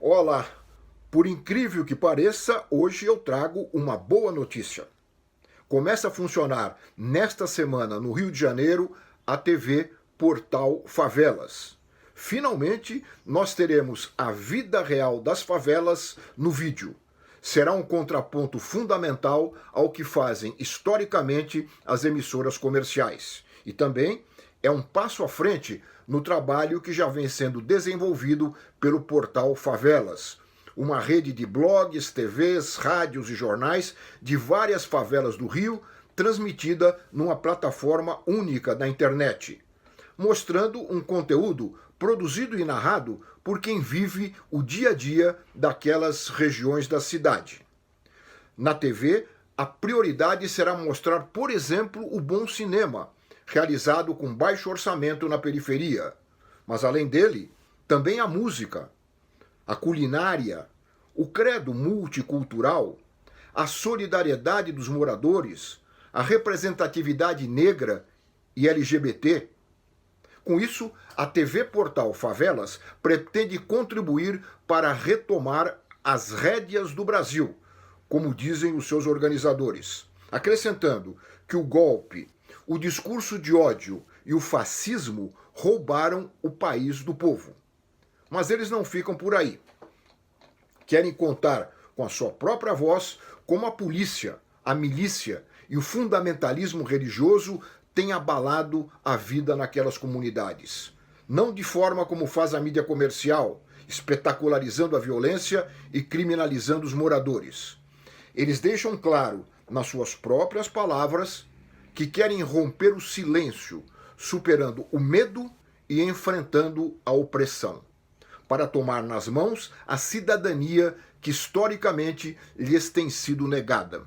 Olá, por incrível que pareça, hoje eu trago uma boa notícia. Começa a funcionar nesta semana no Rio de Janeiro a TV Portal Favelas. Finalmente, nós teremos a vida real das favelas no vídeo. Será um contraponto fundamental ao que fazem historicamente as emissoras comerciais. E também é um passo à frente no trabalho que já vem sendo desenvolvido pelo Portal Favelas, uma rede de blogs, TVs, rádios e jornais de várias favelas do Rio, transmitida numa plataforma única da internet, mostrando um conteúdo produzido e narrado por quem vive o dia a dia daquelas regiões da cidade. Na TV, a prioridade será mostrar, por exemplo, o bom cinema, realizado com baixo orçamento na periferia. Mas além dele, também a música, a culinária, o credo multicultural, a solidariedade dos moradores, a representatividade negra e LGBT. Com isso, a TV Portal Favelas pretende contribuir para retomar as rédeas do Brasil, como dizem os seus organizadores, acrescentando que o golpe, o discurso de ódio e o fascismo roubaram o país do povo. Mas eles não ficam por aí. Querem contar com a sua própria voz como a polícia, a milícia e o fundamentalismo religioso têm abalado a vida naquelas comunidades. Não de forma como faz a mídia comercial, espetacularizando a violência e criminalizando os moradores. Eles deixam claro, nas suas próprias palavras, que querem romper o silêncio, superando o medo e enfrentando a opressão, para tomar nas mãos a cidadania que historicamente lhes tem sido negada.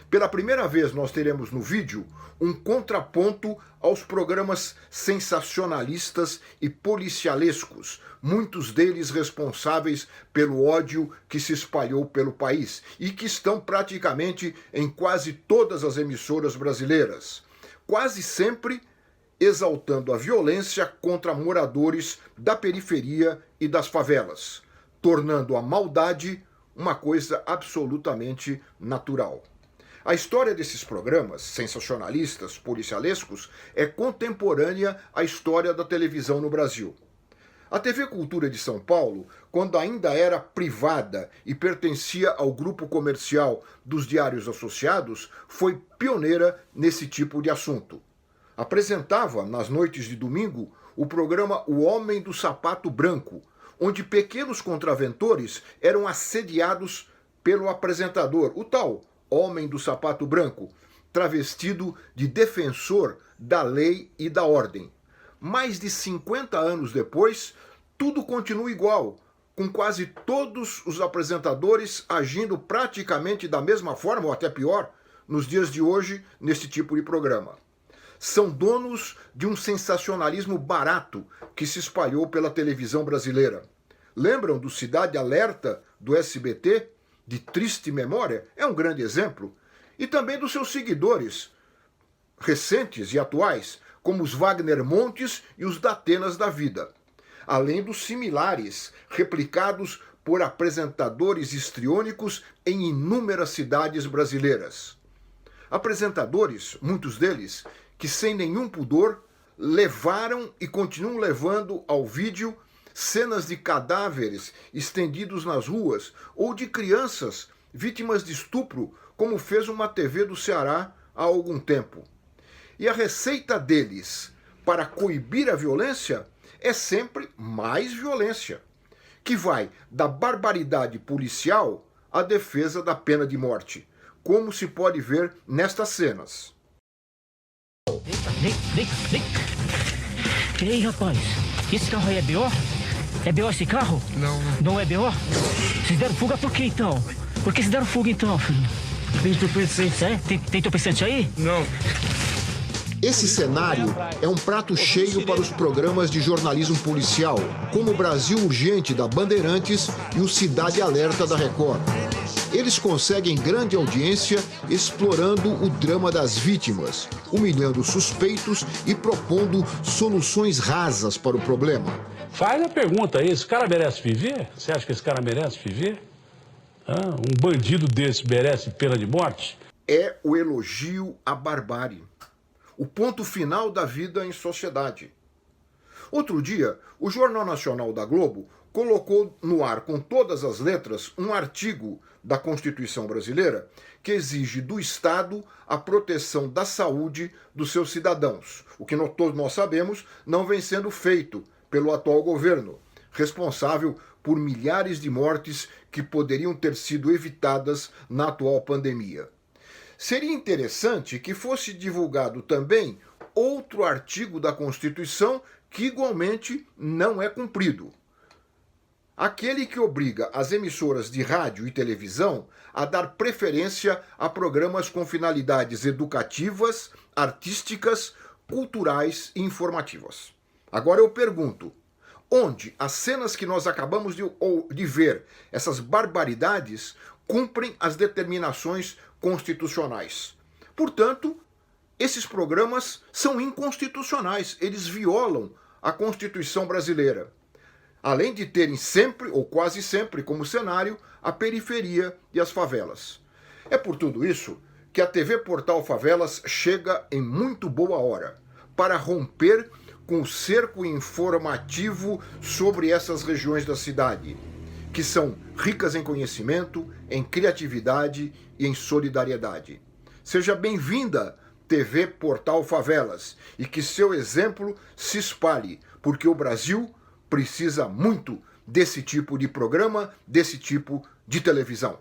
Pela primeira vez nós teremos no vídeo um contraponto aos programas sensacionalistas e policialescos, muitos deles responsáveis pelo ódio que se espalhou pelo país e que estão praticamente em quase todas as emissoras brasileiras, quase sempre exaltando a violência contra moradores da periferia e das favelas, tornando a maldade uma coisa absolutamente natural. A história desses programas sensacionalistas, policialescos, é contemporânea à história da televisão no Brasil. A TV Cultura de São Paulo, quando ainda era privada e pertencia ao grupo comercial dos Diários Associados, foi pioneira nesse tipo de assunto. Apresentava, nas noites de domingo, o programa O Homem do Sapato Branco, onde pequenos contraventores eram assediados pelo apresentador, o tal Homem do Sapato Branco, travestido de defensor da lei e da ordem. Mais de 50 anos depois, tudo continua igual, com quase todos os apresentadores agindo praticamente da mesma forma, ou até pior, nos dias de hoje, nesse tipo de programa. São donos de um sensacionalismo barato que se espalhou pela televisão brasileira. Lembram do Cidade Alerta do SBT? De triste memória? É um grande exemplo. E também dos seus seguidores, recentes e atuais, como os Wagner Montes e os Datenas da vida. Além dos similares, replicados por apresentadores histriônicos em inúmeras cidades brasileiras. Apresentadores, muitos deles, que sem nenhum pudor, levaram e continuam levando ao vídeo cenas de cadáveres estendidos nas ruas ou de crianças vítimas de estupro, como fez uma TV do Ceará há algum tempo. E a receita deles para coibir a violência é sempre mais violência, que vai da barbaridade policial à defesa da pena de morte, como se pode ver nestas cenas. Ei, rapaz, esse carro aí é BO? É BO esse carro? Não. Não é BO? Vocês deram fuga por quê, então? Por que vocês deram fuga, então, filho? Tem entorpecente. É? Tem entorpecente aí? Não. Esse cenário é um prato cheio para os programas de jornalismo policial, como o Brasil Urgente da Bandeirantes e o Cidade Alerta da Record. Eles conseguem grande audiência explorando o drama das vítimas, humilhando suspeitos e propondo soluções rasas para o problema. Faz a pergunta aí, esse cara merece viver? Você acha que esse cara merece viver? Um bandido desse merece pena de morte? É o elogio à barbárie, o ponto final da vida em sociedade. Outro dia, o Jornal Nacional da Globo colocou no ar com todas as letras um artigo da Constituição brasileira que exige do Estado a proteção da saúde dos seus cidadãos, o que todos nós sabemos não vem sendo feito pelo atual governo, responsável por milhares de mortes que poderiam ter sido evitadas na atual pandemia. Seria interessante que fosse divulgado também outro artigo da Constituição que igualmente não é cumprido. Aquele que obriga as emissoras de rádio e televisão a dar preferência a programas com finalidades educativas, artísticas, culturais e informativas. Agora eu pergunto, onde as cenas que nós acabamos de ver, essas barbaridades, cumprem as determinações constitucionais? Portanto, esses programas são inconstitucionais, eles violam a Constituição brasileira. Além de terem sempre, ou quase sempre, como cenário, a periferia e as favelas. É por tudo isso que a TV Portal Favelas chega em muito boa hora para romper com o cerco informativo sobre essas regiões da cidade, que são ricas em conhecimento, em criatividade e em solidariedade. Seja bem-vinda, TV Portal Favelas, e que seu exemplo se espalhe, porque o Brasil precisa muito desse tipo de programa, desse tipo de televisão.